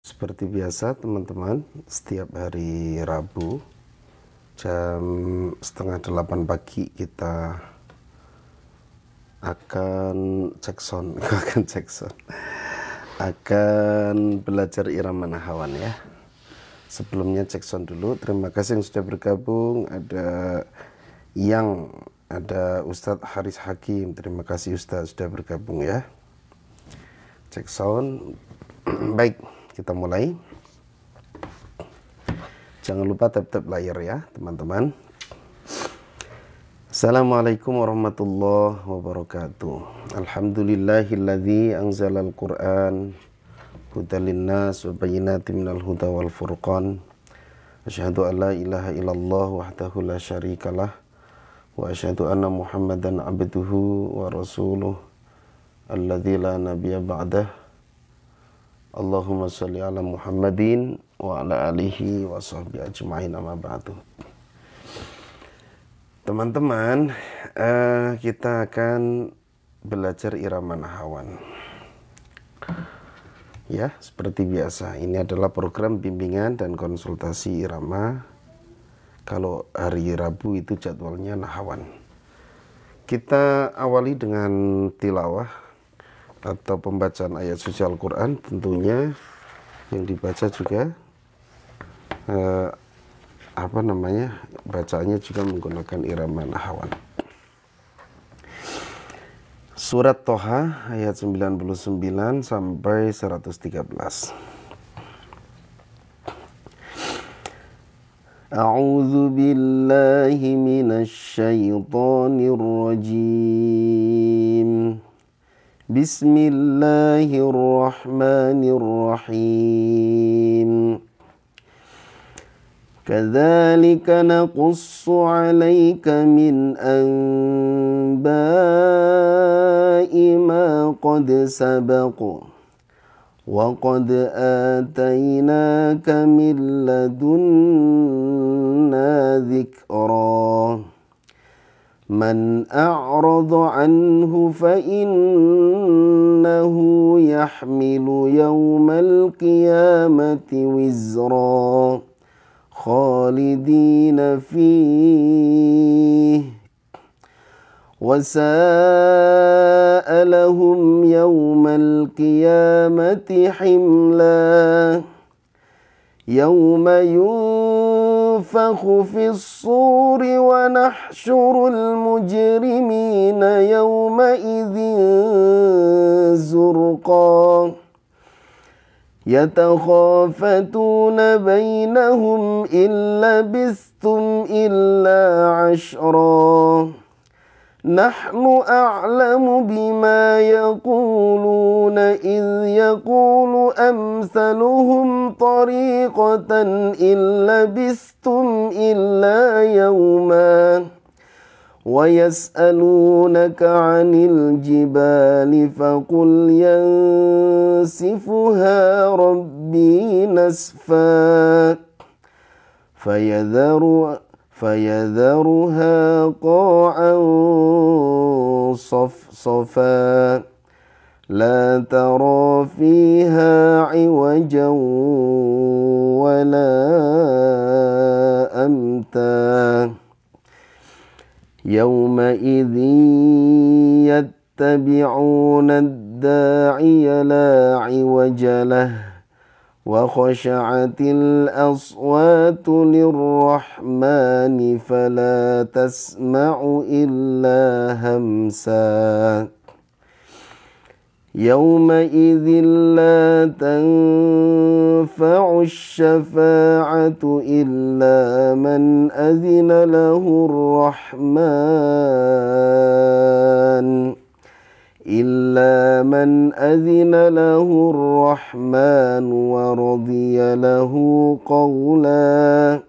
Seperti biasa teman-teman, setiap hari Rabu jam 7:30 pagi kita akan akan belajar irama nahawan ya. Sebelumnya cek sound dulu. Terima kasih yang sudah bergabung. Ada Ustadz Haris Hakim. Terima kasih Ustadz sudah bergabung ya. Cek sound. Baik, kita mulai. Jangan lupa tap-tap layar ya teman-teman. Assalamualaikum warahmatullahi wabarakatuh. Alhamdulillahilladzi anzalal Qur'an hudal linnas wa bayyinatin minal huda wal furqan. Asyhadu an la ilaha illallah wahdahu la syarikalah wa asyhadu anna Muhammadan abduhu wa rasuluh alladzi la nabiyya ba'dah. Allahumma sholli ala Muhammadin wa ala alihi wa sahbihi ajma'in, amma ba'du. Teman-teman, kita akan belajar irama nahawan. Ya, seperti biasa, ini adalah program bimbingan dan konsultasi irama. Kalau hari Rabu itu jadwalnya nahawan. Kita awali dengan tilawah atau pembacaan ayat suci Al-Quran, tentunya yang dibaca juga bacaannya juga menggunakan irama nahawan. Surat Toha ayat 99 sampai 113. A'udzu billahi minasy syaithanir rajim. Bismillahirrahmanirrahim. Kadzalika naqussu 'alaika min anba'i ma qad sabaqa wa qad atainaka min ladunna dzikra. Man a'rada anhu fa innahu yahmilu yawmal qiyamati wizra khalidina fihi wa sa'a lahum yawmal qiyamati himla yawma yunfakhu fis suri wa nahsyurul mujrimina yawma idzin zurqa yatakhafatuna bainahum illa bistum illa 'ashra. Nahnu a'lamu bima yaquluna idh yaqulu amsaluhum tariqatan illa bistum illa yawma wa yas'alunaka 'anil jibali faqul yansifuha rabbi nasfa فيذرها قاعا صفصفا لا ترى فيها عوجا ولا أمتا يومئذ يتبعون الداعي لا عوج له وخشعت الأصوات للرحمن فلا تسمع إلا همسا يومئذ لا تنفع الشفاعة إلا من أذن له الرحمن ورضي له قولا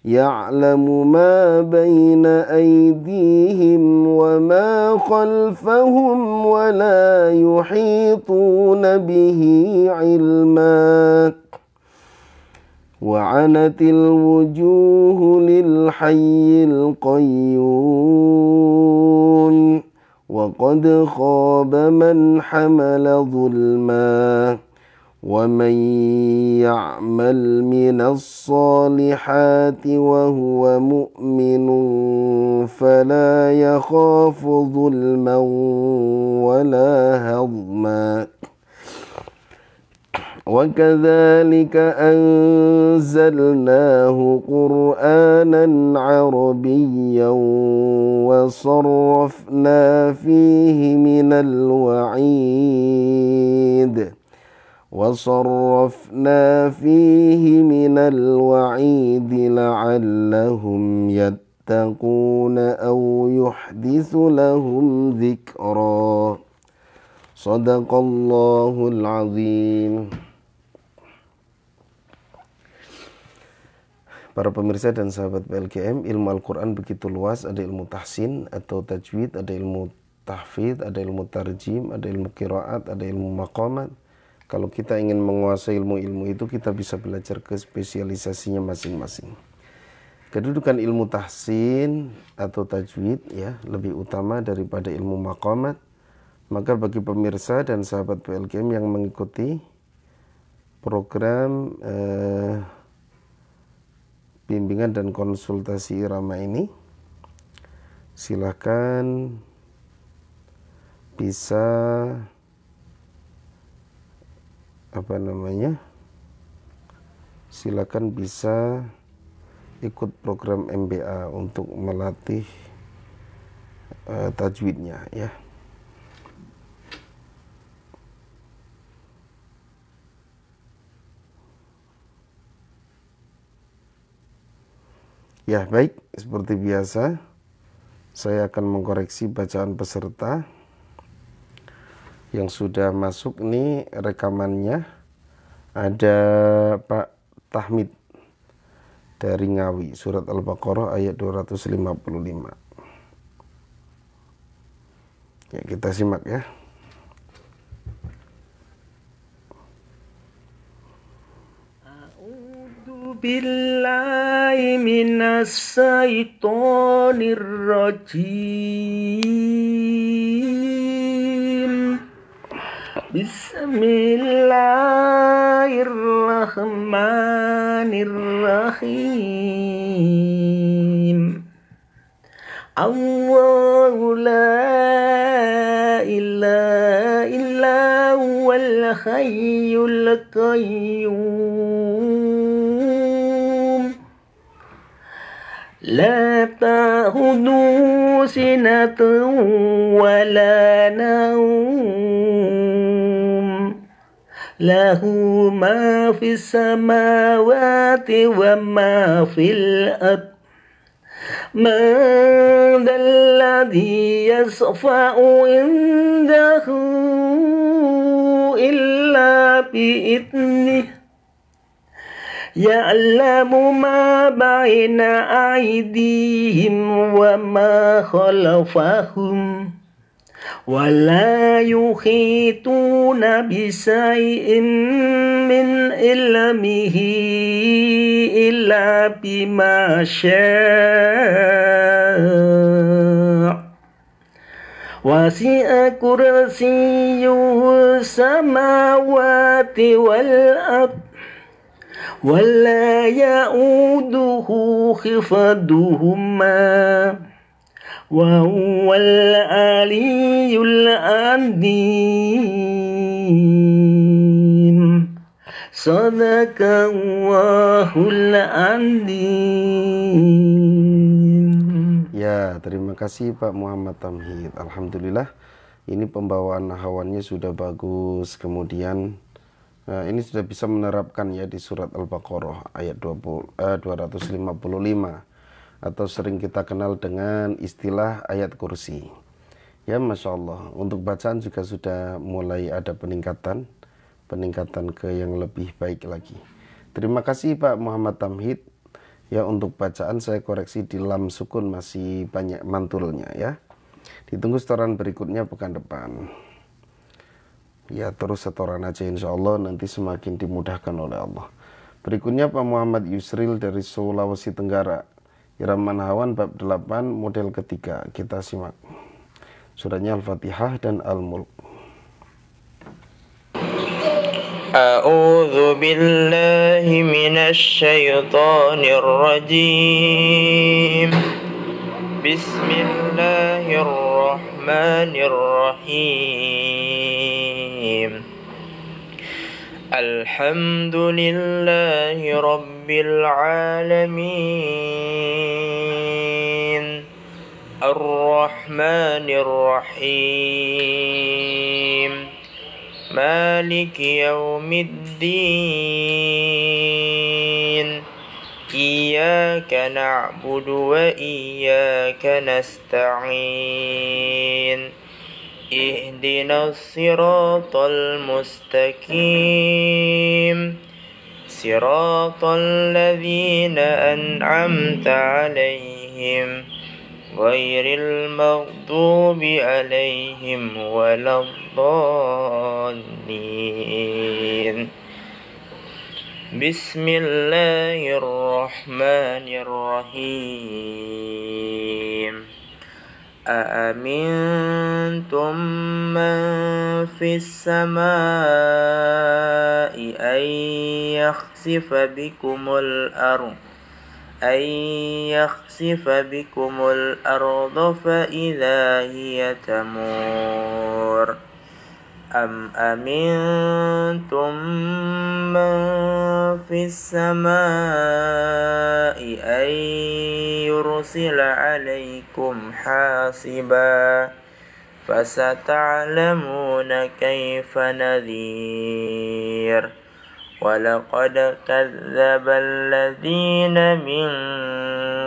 يعلم ما بين أيديهم وما خلفهم ولا يحيطون به علما وعنت الوجوه للحي القيوم وقد خاب من حمل ظلما ومن يعمل من الصالحات وهو مؤمن فلا يخاف ظلما ولا هضما وكذلك أنزلناه قرآنا عربيا وصرفنا فيه من الوعيد لعلهم يتقون أو يحدث لهم ذكرا صدق الله العظيم. Para pemirsa dan sahabat PLGM, ilmu Al-Quran begitu luas, ada ilmu tahsin atau tajwid, ada ilmu tahfidz, ada ilmu tarjim, ada ilmu qiraat, ada ilmu maqamat. Kalau kita ingin menguasai ilmu-ilmu itu, kita bisa belajar ke spesialisasinya masing-masing. Kedudukan ilmu tahsin atau tajwid ya lebih utama daripada ilmu maqamat. Maka bagi pemirsa dan sahabat PLGM yang mengikuti program bimbingan dan konsultasi irama ini, silahkan bisa silakan bisa ikut program MBA untuk melatih tajwidnya ya. Ya baik, seperti biasa saya akan mengkoreksi bacaan peserta yang sudah masuk. Nih rekamannya, ada Pak Tahmid dari Ngawi, surat Al-Baqarah ayat 255. Ya, kita simak ya. Billahi minas syaitonir rajim. Bismillahirrahmanirrahim. Allahu la ilaha illa huwal hayyul qayyum. La ta'khudhuhu sinatun wa la nawm. Lahu ma fis samawati wa ma fil ardh. Man dzalladzi yashfa'u indahu illa bi'idnihi. Ya'lamu ma baina aydihim wa ma khalfahum wa la yuhituna bisay'in min ilmihi illa bima syaa'. Wasi'a kursiyyuhu samawati wal ardh wa la ya'uduhu khifduhuma wa huwal aliyyul azim. Sadaqallahul azim. Ya, terima kasih Pak Muhammad Tamhid. Alhamdulillah, ini pembawaan nahawannya sudah bagus. Kemudian ini sudah bisa menerapkan ya di surat Al-Baqarah ayat 255 atau sering kita kenal dengan istilah ayat kursi. Ya, Masya Allah, untuk bacaan juga sudah mulai ada peningkatan ke yang lebih baik lagi. Terima kasih Pak Muhammad Tamhid. Ya, untuk bacaan saya koreksi di lam sukun masih banyak mantulnya ya. Ditunggu setoran berikutnya pekan depan. Ya, terus setoran aja insya Allah, nanti semakin dimudahkan oleh Allah. Berikutnya Pak Muhammad Yusril dari Sulawesi Tenggara, Irama Nahawan bab 8 model ketiga. Kita simak suratnya Al-Fatihah dan Al-Mulk. أعوذ بالله من الشيطان الرجيم. بسم الله الرحمن الرحيم. الحمد لله رب العالمين. الرحمن الرحيم. مالك يوم الدين. إياك نعبد وإياك نستعين. اهدنا الصراط المستقيم. صراط الذين أنعمت عليهم غير المغضوب عليهم ولا الضالين. بسم الله الرحمن الرحيم. أأمنتم من في السماء أن يخسف بكم الأرض فإذا هي تمور. أم أمنتم من في السماء أن يرسل عليكم حاصبا فستعلمون كيف نذير. ولقد كذب الذين من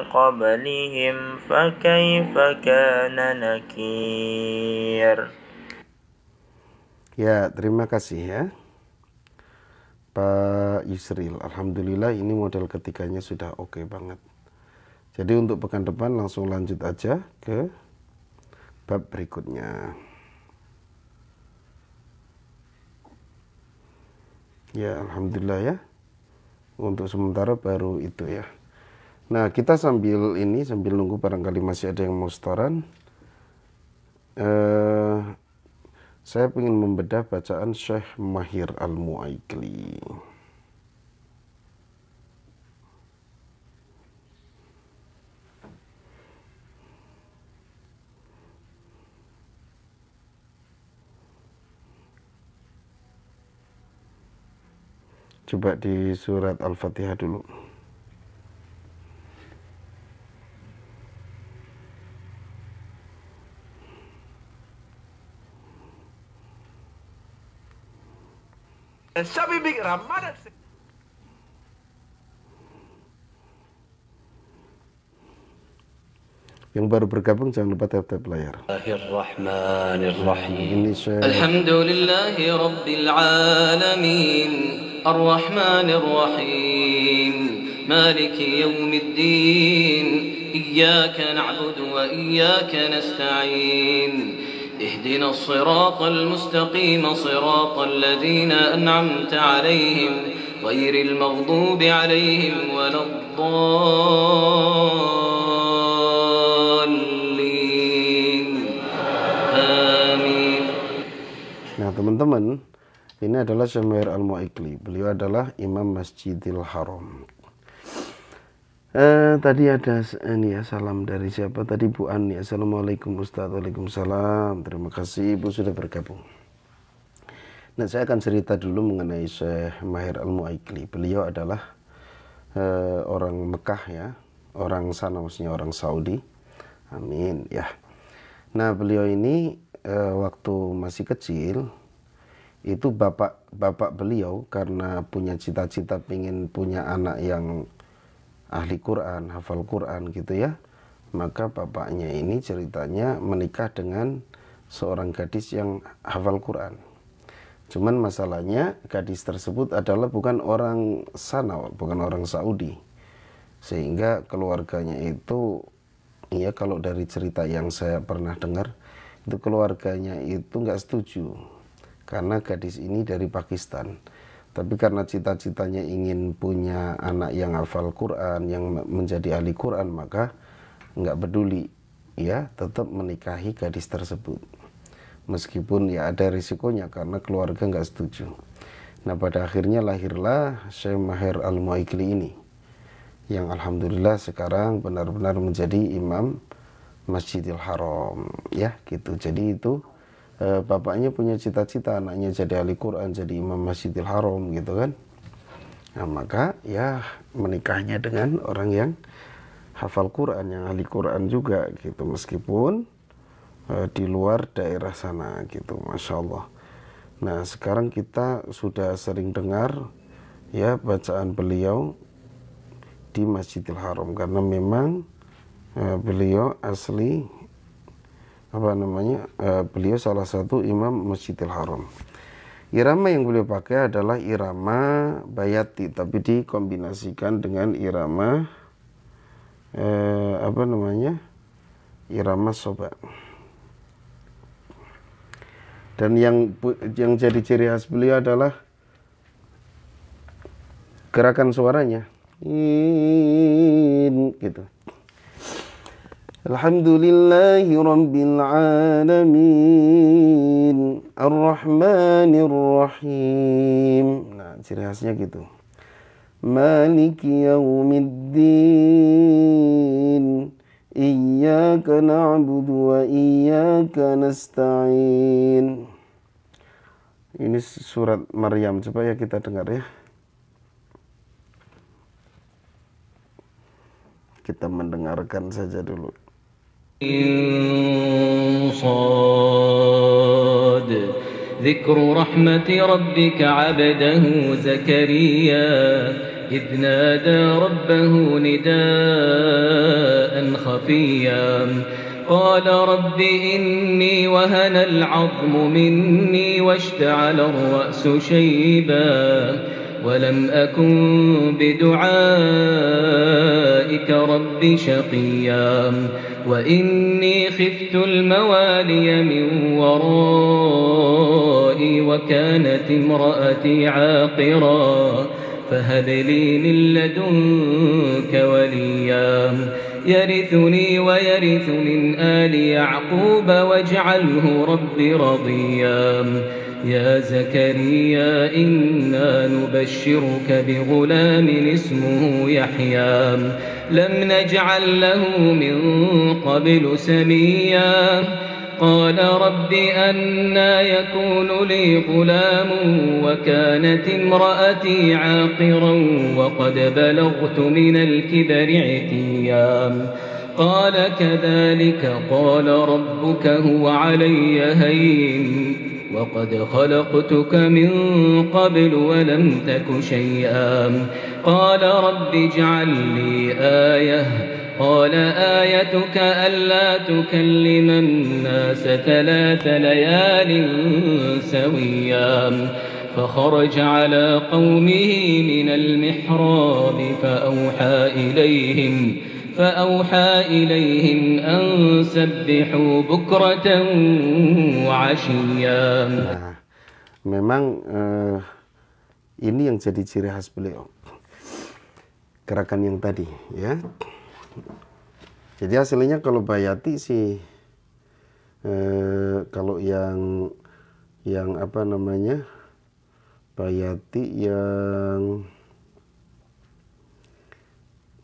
قبلهم فكيف كان نكير. Ya, terima kasih ya Pak Yusril. Alhamdulillah ini model ketiganya sudah oke banget. Jadi untuk pekan depan langsung lanjut aja ke bab berikutnya. Ya, alhamdulillah ya. Untuk sementara baru itu ya. Nah, kita sambil nunggu barangkali masih ada yang mau setoran. Saya ingin membedah bacaan Syekh Mahir Al-Mu'aikli. Coba di surat Al-Fatihah dulu. Yang baru bergabung jangan lupa tap-tap layar. Bismillahirrahmanirrahim. Alhamdulillahi rabbil alamin. Ar-Rahmanir Rahim. Maliki yawmiddin. Iyyaka na'budu wa iyyaka nasta'in. اهدنا الصراط المستقيم صراط الذين أنعمت عليهم غير المغضوب عليهم ولا الضالين. آمين. Nah teman-teman, ini adalah Syekh Mahir Al-Mu'aikli. Beliau adalah Imam Masjidil Haram. Tadi ada ini ya, salam dari siapa tadi? Bu Ani. Assalamualaikum Ustaz. Waalaikumsalam. Terima kasih Ibu sudah bergabung. Nah, saya akan cerita dulu mengenai Syekh Mahir Al-Mu'aikli. Beliau adalah orang Mekah ya, orang sana, maksudnya orang Saudi. Amin ya. Nah, beliau ini waktu masih kecil itu bapak beliau karena punya cita-cita pengen punya anak yang ahli Quran, hafal Quran gitu ya, maka bapaknya ini ceritanya menikah dengan seorang gadis yang hafal Quran. Cuman masalahnya gadis tersebut adalah bukan orang sana, bukan orang Saudi, sehingga keluarganya itu ya, kalau dari cerita yang saya pernah dengar itu keluarganya itu nggak setuju karena gadis ini dari Pakistan. Tapi karena cita-citanya ingin punya anak yang hafal Quran, yang menjadi ahli Quran, maka nggak peduli, ya tetap menikahi gadis tersebut. Meskipun ya ada risikonya karena keluarga nggak setuju. Nah, pada akhirnya lahirlah Syekh Maher Al-Muaikili ini, yang alhamdulillah sekarang benar-benar menjadi imam Masjidil Haram, ya gitu. Jadi itu bapaknya punya cita-cita anaknya jadi ahli Quran, jadi imam Masjidil Haram gitu kan. Nah, maka ya menikahnya dengan orang yang hafal Quran, yang ahli Quran juga gitu, meskipun di luar daerah sana gitu, Masya Allah. Nah, sekarang kita sudah sering dengar ya bacaan beliau di Masjidil Haram, karena memang beliau asli beliau salah satu imam Masjidil Haram. Irama yang beliau pakai adalah irama bayati, tapi dikombinasikan dengan irama irama soba. Dan yang jadi ciri khas beliau adalah gerakan suaranya gitu. Alhamdulillahi Rabbil Alamin Ar-Rahmanir Rahim. Nah, ciri khasnya gitu. Maliki Yaumiddin Iyyaka na'budu wa iyyaka nasta'in. Ini surat Maryam, coba ya kita dengar ya. Kita mendengarkan saja dulu. صاد ذكر رحمة ربك عبده زكريا إذ نادى ربه نداء خفيا قال رب إني وهن العظم مني واشتعل الرأس شيبا ولم أكن بدعائك رب شقيا وإني خفت الموالي من ورائي وكانت امرأتي عاقرا فهب لي من لدنك وليا يرثني ويرث من آل يعقوب واجعله رب رضيا يا زكريا إنا نبشرك بغلام اسمه يحيى لم نجعل له من قبل سميا قال رب أنا يكون لي غلام وكانت امرأتي عاقرا وقد بلغت من الكبر عتيا قال كذلك قال ربك هو علي هين وقد خلقتك من قبل ولم تك شيئا قال رب اجعل لي آية قال آيتك ألا تكلم الناس 3 ليال سويا فخرج على قومه من المحراب فأوحى إليهم أن سبحوا بكرة وعشيا. Nah, memang ini yang jadi ciri khas beliau, gerakan yang tadi ya. Jadi hasilnya kalau bayati sih kalau yang bayati yang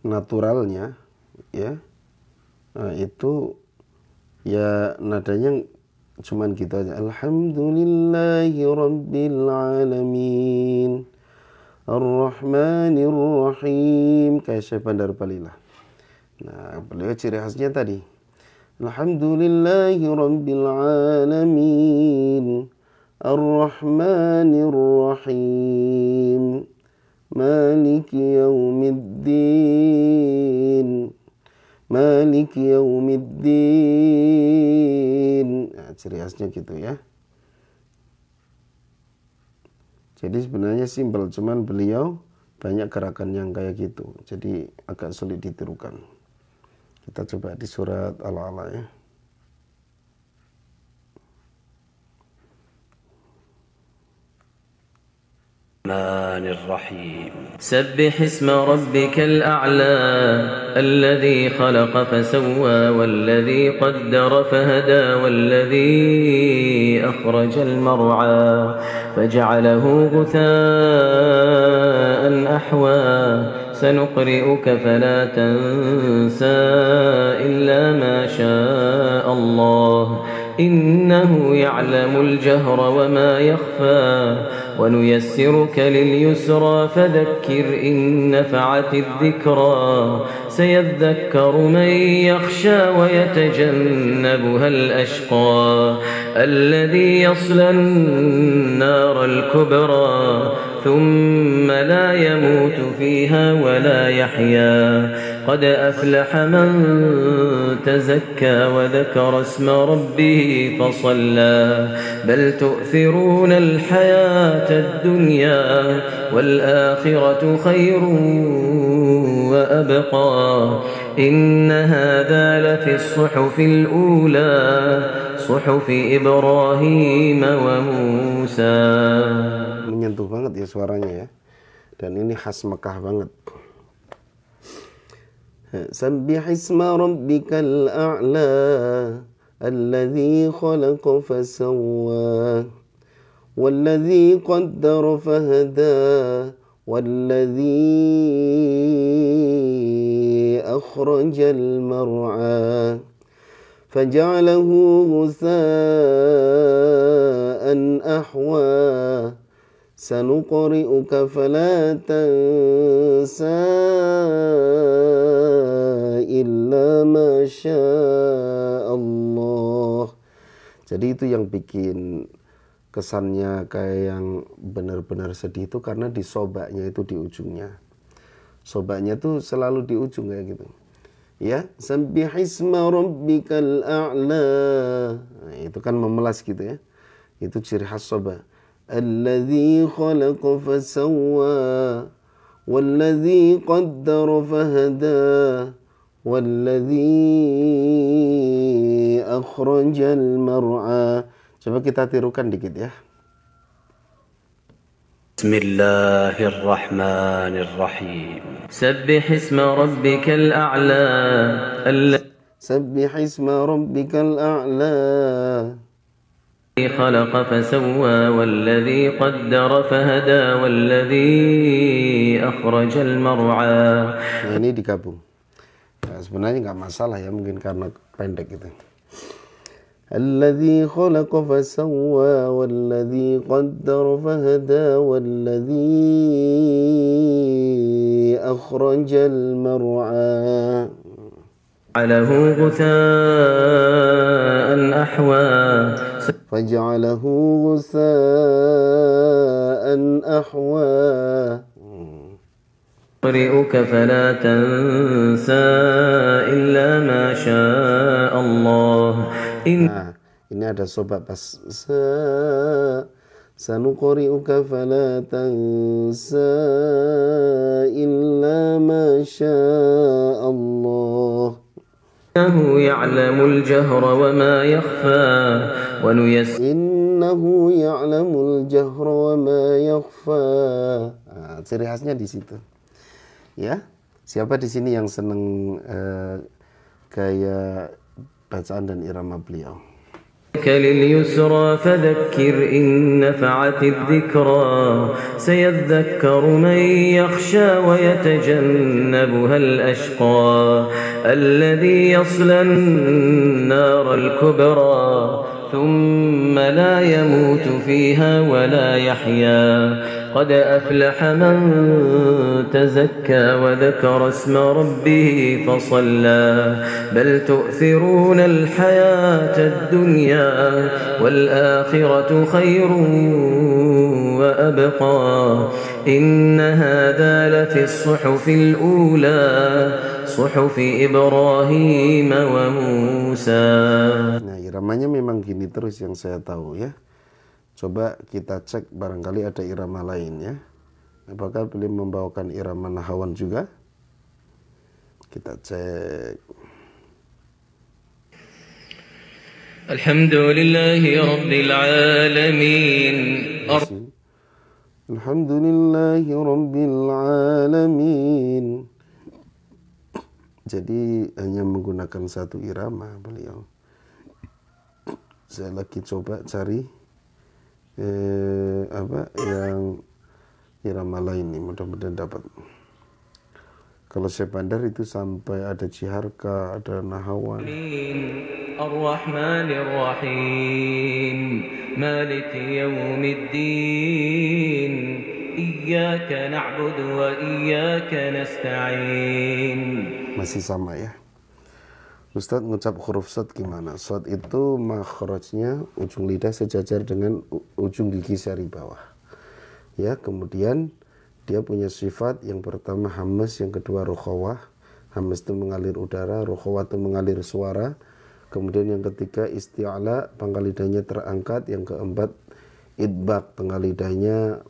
naturalnya ya, itu ya nadanya cuman gitu aja. Alhamdulillahi Rabbil Alamin Ar-Rahmanir Rahim, kayak Syekh Bandar Balilah. Nah, beliau ciri khasnya tadi Alhamdulillahi Rabbil Alamin Ar-Rahmanir Rahim Maliki Yaumiddin Maliki Yaumiddin. Nah, ciri khasnya gitu ya. Jadi sebenarnya simpel, cuman beliau banyak gerakan yang kayak gitu, jadi agak sulit ditirukan. Kita coba di surat Al-A'la ya. الرحمن الرحيم سبح اسم ربك الأعلى الذي خلق فسوى والذي قدر فهدى والذي أخرج المرعى فجعله غثاء أحوى سنقرئك فلا تنسى إلا ما شاء الله إنه يعلم الجهر وما يخفى ونيسرك لليسرى فذكر إن نفعت الذكرى سيذكر من يخشى ويتجنبها الأشقى الذي يصلى النار الكبرى ثم لا يموت فيها ولا يحيا قد أفلح من تزكى وذكر اسم ربه فصلى بل تؤثرون الحياة الدنيا والآخرة خير وأبقى إن هذا لفي الصحف الأولى صحف إبراهيم وموسى. Menyentuh banget ya suaranya ya, dan ini khas Mekah banget. Sabbih isma rabbikal a'la alladzi khalaqa fasawwa walladzi qaddara fahada walladzi akhrajal mar'a faja'alahu ghutha'an ahwa sanuqri'uka fala tansa illa ma Allah. Jadi itu yang bikin kesannya kayak yang benar-benar sedih itu karena di sobaknya itu di ujungnya. Sobaknya tuh selalu di ujung kayak gitu. Ya, sabbih isma rabbikal a'la. Nah, itu kan memelas gitu ya. Itu ciri khas sobak. Alladzi khalaqa fasawwa walladzi qaddara fahada walladzi akhrajal mar'a. Coba kita tirukan dikit ya. Bismillahirrahmanirrahim. سبح اسم ربك الأعلى Sabbih isma rabbikal a'la الذي خلق فسوى والذي قدر فهدى والذي أخرج المرعى. Nah ini digabung. Nah, sebenarnya nggak masalah ya, mungkin karena pendek gitu. Alladzi khalaqa fasawwa walladzi qaddara fahada walladzi akhrajal mar'a جعله غثاء أحوى فجعله غثاء أحوى نقرئك فلا تنسى إلا ما شاء الله Nah, ini ada sobat pas sanuqri'uka fala tansa illa ma Allah. إنه يعلم الجهر وما يخفى Innahu ya'lamul jahra wa ma yakhfa. Nah, ciri khasnya di situ. Ya, siapa di sini yang seneng gaya bacaan dan irama beliau? لليسرى فذكر إن نفعت الذكرى سيذكر من يخشى ويتجنبها الأشقى الذي يصلى النار الكبرى ثم لا يموت فيها ولا يحيا قد أفلح من تزكى وذكر اسم ربه فصلى بل تؤثرون الحياة الدنيا والآخرة خير وأبقى إن هذا لفي الصحف الأولى صحف إبراهيم وموسى. Nah, iramanya memang gini terus yang saya tahu ya. Coba kita cek barangkali ada irama lain ya. Apakah beliau membawakan irama nahawan juga? Kita cek. Alhamdulillahi Rabbil Alamin. Alhamdulillahi Rabbil Alamin. Jadi hanya menggunakan satu irama beliau. Saya lagi coba cari yang irama lain nih, mudah-mudahan dapat. Kalau saya bandar itu sampai ada Ciharka, ada Nahawan. Ar-Rahmanir Rahim, Maliki Yawmiddin, Iyyaka na'budu wa iyyaka nasta'in. Masih sama ya. Ustadz ngucap huruf shad gimana? Shad itu makhrajnya ujung lidah sejajar dengan ujung gigi seri bawah. Ya, kemudian dia punya sifat yang pertama hamas, yang kedua rukhawah. Hamas itu mengalir udara, rukhawah itu mengalir suara. Kemudian yang ketiga isti'ala, pangkal lidahnya terangkat. Yang keempat idbaq, tengah lidahnya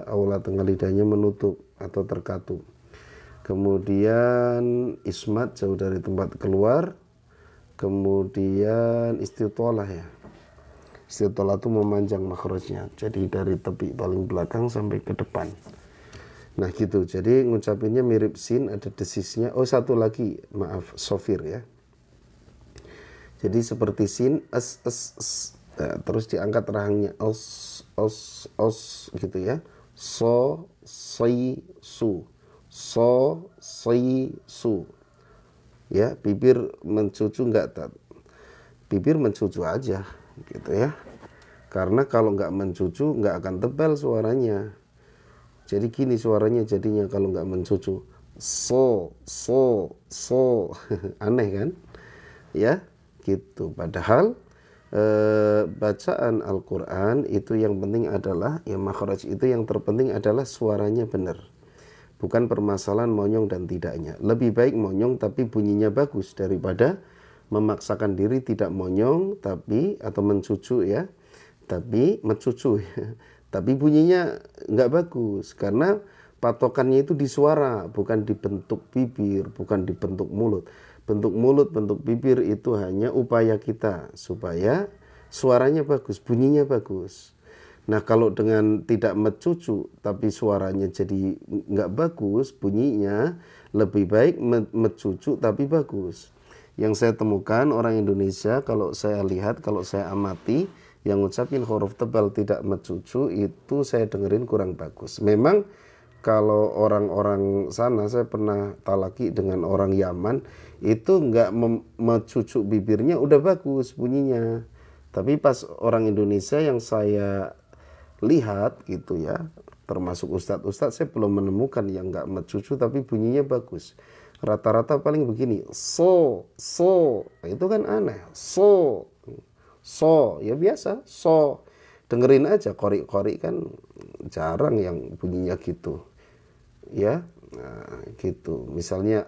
aula tengah lidahnya menutup atau terkatup. Kemudian ismat, jauh dari tempat keluar. Kemudian istitolah ya. Istitolah itu memanjang makhrajnya. Jadi dari tepi paling belakang sampai ke depan. Nah gitu. Jadi ngucapinnya mirip sin, ada desisnya. Oh satu lagi, maaf, sofir ya. Jadi seperti sin, es. Nah, terus diangkat rahangnya os gitu ya. So, si, su. So, si, su. Ya, bibir mencucu enggak, bibir mencucu aja gitu ya. Karena kalau enggak mencucu enggak akan tebal suaranya. Jadi gini suaranya jadinya kalau enggak mencucu. So. Aneh kan? Ya, gitu. Padahal bacaan Al-Quran itu yang penting adalah ya makhraj itu yang terpenting adalah suaranya benar. Bukan permasalahan monyong dan tidaknya. Lebih baik monyong tapi bunyinya bagus daripada memaksakan diri tidak monyong tapi atau mencucu ya, tapi mencucu ya, tapi bunyinya nggak bagus karena patokannya itu di suara, bukan di bentuk bibir, bukan di bentuk mulut. Bentuk mulut, bentuk bibir itu hanya upaya kita supaya suaranya bagus, bunyinya bagus. Nah kalau dengan tidak mencucu tapi suaranya jadi nggak bagus bunyinya, lebih baik mencucu tapi bagus. Yang saya temukan orang Indonesia kalau saya lihat, kalau saya amati yang ngucapin huruf tebal tidak mencucu itu saya dengerin kurang bagus. Memang kalau orang-orang sana, saya pernah talaki dengan orang Yaman, itu nggak mencucu bibirnya udah bagus bunyinya. Tapi pas orang Indonesia yang saya lihat gitu ya, termasuk ustadz-ustadz, saya belum menemukan yang nggak mencucu tapi bunyinya bagus. Rata-rata paling begini, so, itu kan aneh, so, ya biasa, so. Dengerin aja, kori kan jarang yang bunyinya gitu. Ya, nah, gitu. Misalnya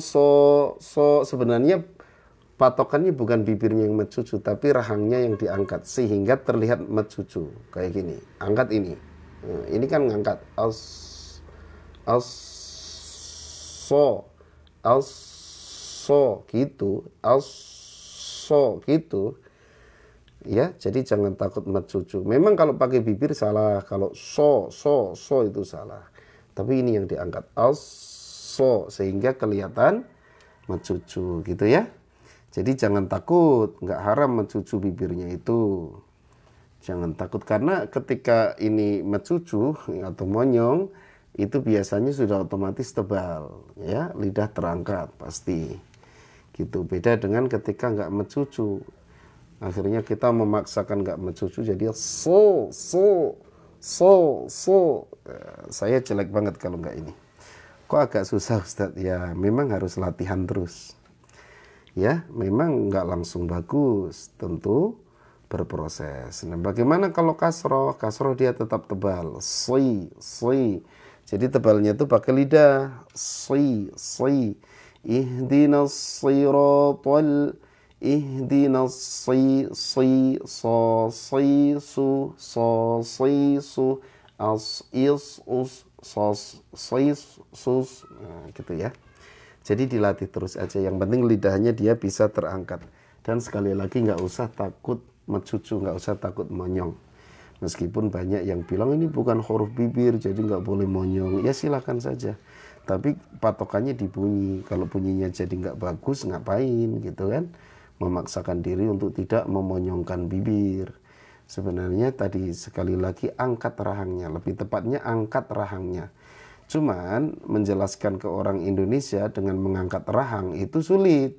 so sebenarnya patokannya bukan bibirnya yang mencucu tapi rahangnya yang diangkat sehingga terlihat mencucu kayak gini. Angkat ini. Nah, ini kan ngangkat so gitu. Ya, jadi jangan takut mencucu. Memang kalau pakai bibir salah, kalau so itu salah. Tapi ini yang diangkat so sehingga kelihatan mencucu gitu ya. Jadi jangan takut, nggak haram mencucu bibirnya itu. Jangan takut karena ketika ini mencucu atau monyong itu biasanya sudah otomatis tebal ya, lidah terangkat pasti. Gitu. Beda dengan ketika nggak mencucu. Akhirnya kita memaksakan nggak mencucu jadi so. Saya jelek banget kalau nggak ini. Kok agak susah Ustadz? Ya memang harus latihan terus. Ya memang nggak langsung bagus, tentu berproses. Nah bagaimana kalau kasroh? Kasroh dia tetap tebal. Soi. Jadi tebalnya itu pakai lidah. Soi. Ihdinas siratal gitu ya. Jadi dilatih terus aja. Yang penting lidahnya dia bisa terangkat. Dan sekali lagi nggak usah takut mencucu, nggak usah takut monyong. Meskipun banyak yang bilang ini bukan huruf bibir jadi nggak boleh monyong, ya silahkan saja. Tapi patokannya di bunyi. Kalau bunyinya jadi nggak bagus, ngapain gitu kan? Memaksakan diri untuk tidak memonyongkan bibir. Sebenarnya tadi sekali lagi angkat rahangnya, lebih tepatnya angkat rahangnya. Cuman menjelaskan ke orang Indonesia dengan mengangkat rahang itu sulit.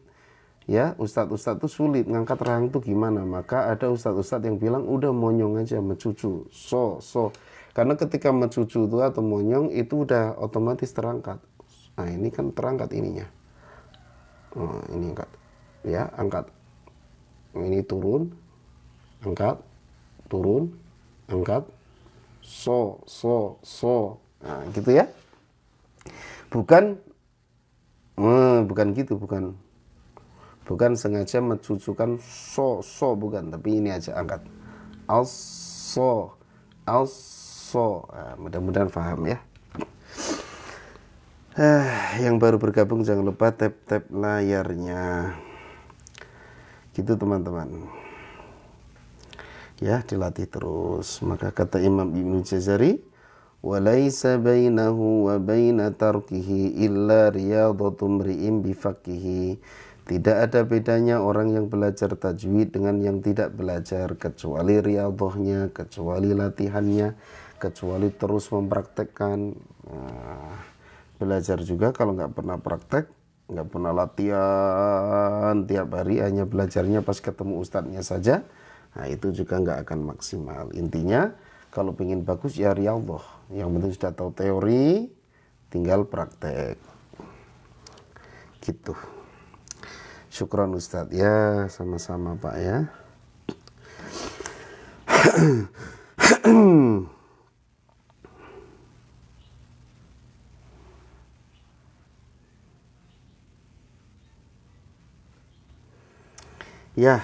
Ya, ustadz-ustadz itu sulit ngangkat rahang itu gimana. Maka ada ustadz-ustadz yang bilang udah monyong aja, mencucu, so. Karena ketika mencucu itu atau monyong itu udah otomatis terangkat. Nah ini kan terangkat ininya. Oh, ini angkat, ya angkat. Ini turun, angkat, turun, angkat, so. Nah gitu ya. Bukan gitu, bukan sengaja mencucukan so, bukan, tapi ini aja angkat. Also. Nah, mudah-mudahan paham ya. Yang baru bergabung jangan lupa tap layarnya. Gitu teman-teman. Ya, dilatih terus. Maka kata Imam Ibnu Jazari, walaysa bainahu wa baina tarkihi illa riyadatu mri'in bifaqhihi. Tidak ada bedanya orang yang belajar tajwid dengan yang tidak belajar, kecuali riyadhahnya, kecuali latihannya, kecuali terus mempraktekkan. Belajar juga kalau nggak pernah praktek, nggak pernah latihan tiap hari, hanya belajarnya pas ketemu ustadznya saja, nah itu juga nggak akan maksimal. Intinya kalau pengen bagus ya riyadhah, yang penting sudah tahu teori, tinggal praktek gitu. Syukron Ustadz ya, sama-sama Pak ya. Ya,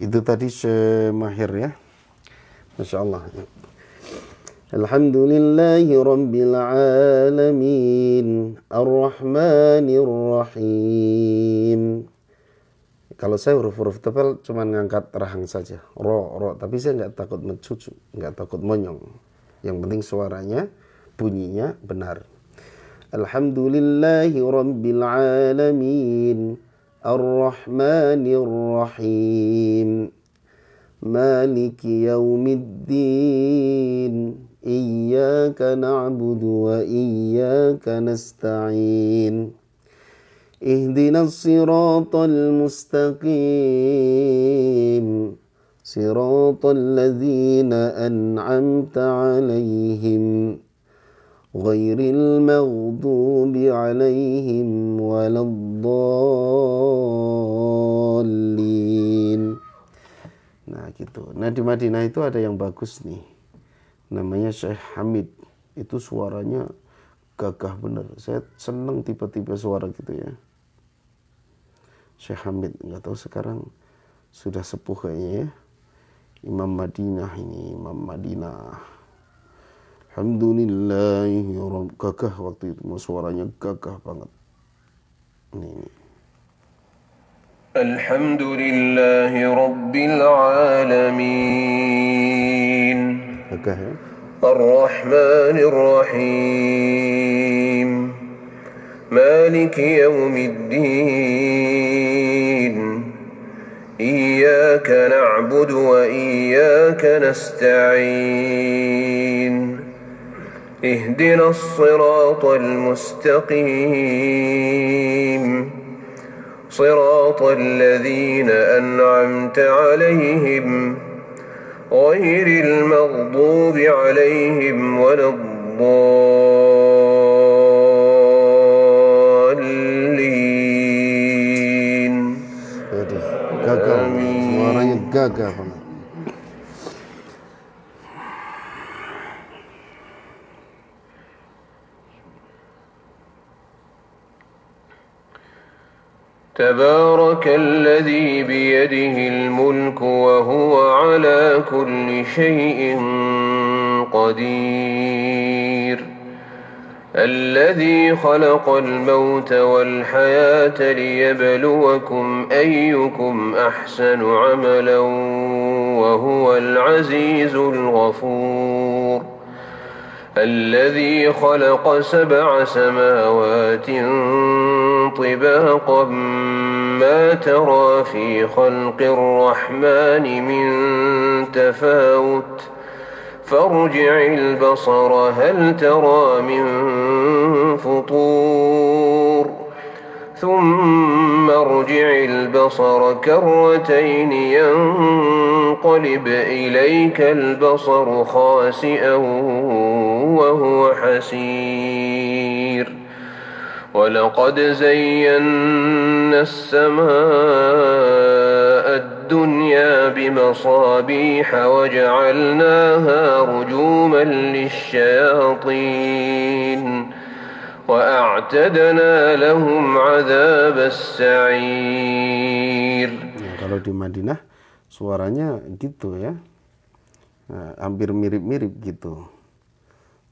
itu tadi semahir ya, Masya Allah. Alhamdulillahi Rabbil Alamin Ar-Rahmanir Rahim. Kalau saya huruf-huruf tebal cuma ngangkat rahang saja, ro, tapi saya nggak takut mencucu, nggak takut monyong. Yang penting suaranya, bunyinya benar. Alhamdulillahi Rabbil Alamin Ar-Rahmanir Rahim Maliki Yaumiddin Iyyaka na'budu wa iyyaka nasta'in Ihdinas siratal mustaqim Siratal ladzina an'amta 'alaihim Ghairil maghdubi 'alaihim waladdallin. Nah gitu. Nah di Madinah itu ada yang bagus nih, namanya Syekh Hamid. Itu suaranya gagah bener. Saya seneng tipe-tipe suara gitu ya. Syekh Hamid, nggak tahu sekarang sudah sepuh kayaknya ya. Imam Madinah ini, Imam Madinah. Alhamdulillahi gagah waktu itu, suaranya gagah banget. Ini. Alhamdulillahi Rabbil Alamin Gagah ya. Ar-Rahmanir Rahim Maliki Yaumiddin Iyyaka na'budu wa iyyaka nasta'in Ihdinas siratal mustaqim صراط الذين أنعمت عليهم غير المغضوب عليهم ولا الضالين. Gagah, suaranya gagah banget. تبارك الذي بيده الملك وهو على كل شيء قدير الذي خلق الموت والحياة ليبلوكم أيكم أحسن عملا وهو العزيز الغفور الذي خلق 7 سماوات طباقا ما ترى في خلق الرحمن من تفاوت فارجع البصر هل ترى من فطور ثم ارجع البصر كرتين ينقلب إليك البصر خاسئا وهو حسير ولقد زينا السماء الدنيا بمصابيح وجعلناها رجوما للشياطين وأعتدنا لهم عذاب السعير. Kalau di Madinah suaranya gitu ya, hampir mirip-mirip gitu,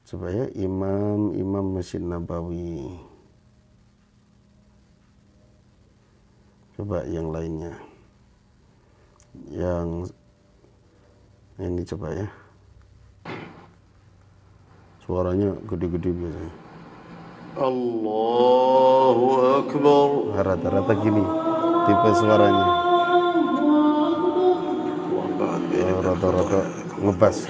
supaya imam Masjid Nabawi. Coba yang lainnya, yang ini coba ya, suaranya gede-gede biasanya. Allahu Akbar. Rata-rata gini tipe suaranya. Rata-rata ngebas.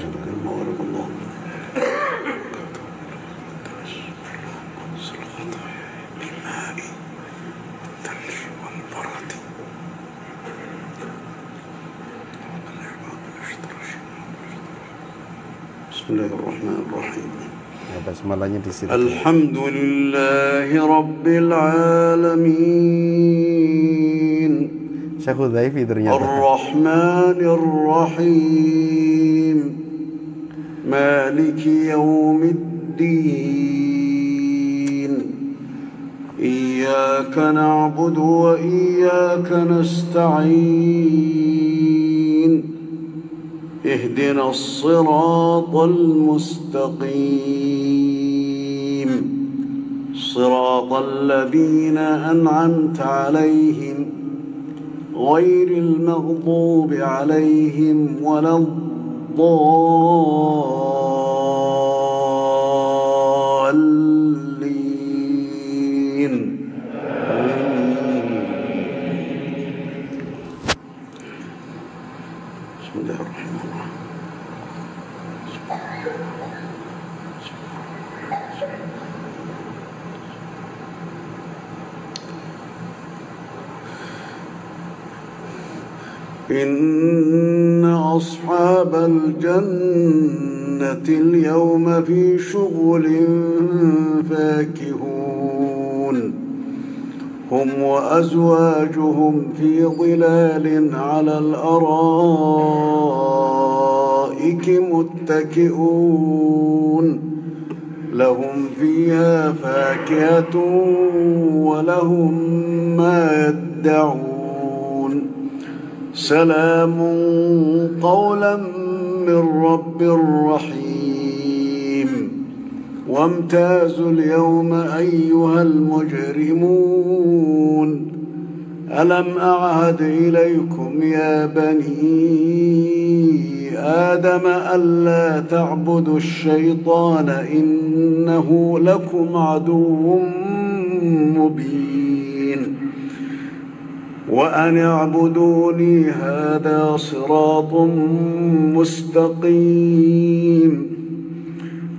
Bismillahirrahmanirrahim. Ya, basmalahnya di situ. Alhamdulillahi Rabbil Alamin. Syekh Udzaifi ternyata. Ar-Rahmanir Rahim. Maliki Yaumiddin. Iyyaka na'budu wa iyyaka nasta'in. اهدنا الصراط المستقيم صراط الذين أنعمت عليهم غير المغضوب عليهم ولا الضالين. بسم الله الرحمن الرحيم. إن أصحاب الجنة اليوم في شغل فاكهون هم وأزواجهم في ظلال على الأرائك متكئون لهم فيها فاكهة ولهم ما يدعون سلام قولا من رب رحيم وامتازوا اليوم أيها المجرمون ألم أعهد إليكم يا بني آدم ألا تعبدوا الشيطان إنه لكم عدو مبين وأن اعبدوني هذا صراط مستقيم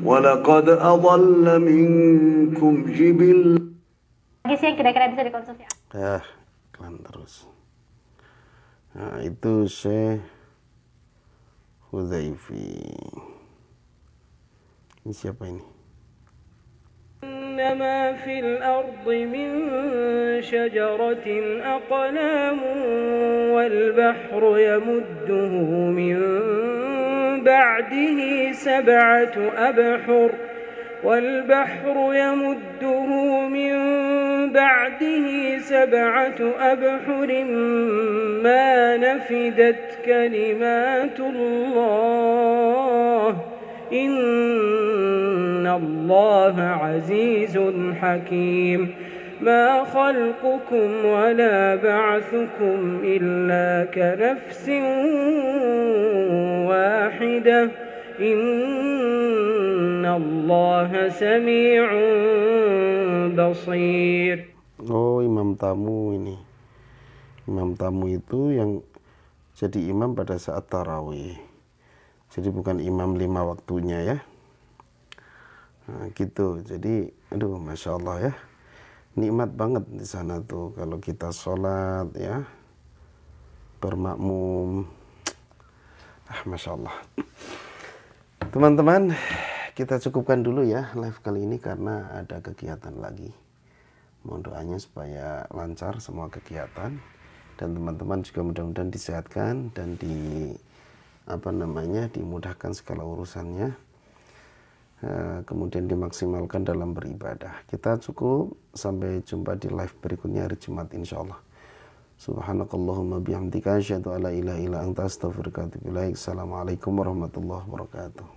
ولقد أضل منكم جبلا. Lagi sih yang kira-kira bisa dikonsumsi. Iklan terus. Nah, itu Syekh Udzaifi. Ini siapa ini? إنما في الأرض من شجرة أقلام والبحر يمده من بعده سبعة أبحر ما نفدت كلمات الله إن الله عزيز حكيم ما خلقكم ولا بعثكم إلا كنفس واحدة إن الله سميع بصير. Oh, imam tamu ini. Imam tamu itu yang jadi imam pada saat tarawih. Jadi bukan imam 5 waktunya ya. Nah, gitu. Jadi, aduh, masya Allah ya. Nikmat banget di sana tuh kalau kita sholat ya, bermakmum. Masya Allah. Teman-teman, kita cukupkan dulu ya live kali ini karena ada kegiatan lagi. Mohon doanya supaya lancar semua kegiatan dan teman-teman juga mudah-mudahan disehatkan dan dimudahkan segala urusannya. Kemudian dimaksimalkan dalam beribadah. Kita cukup, sampai jumpa di live berikutnya hari Jumat insyaallah. Subhanakallahumma bihamdika asyhadu alla ilaha illa anta astaghfiruka wa atubu ilaik. Assalamualaikum warahmatullahi wabarakatuh.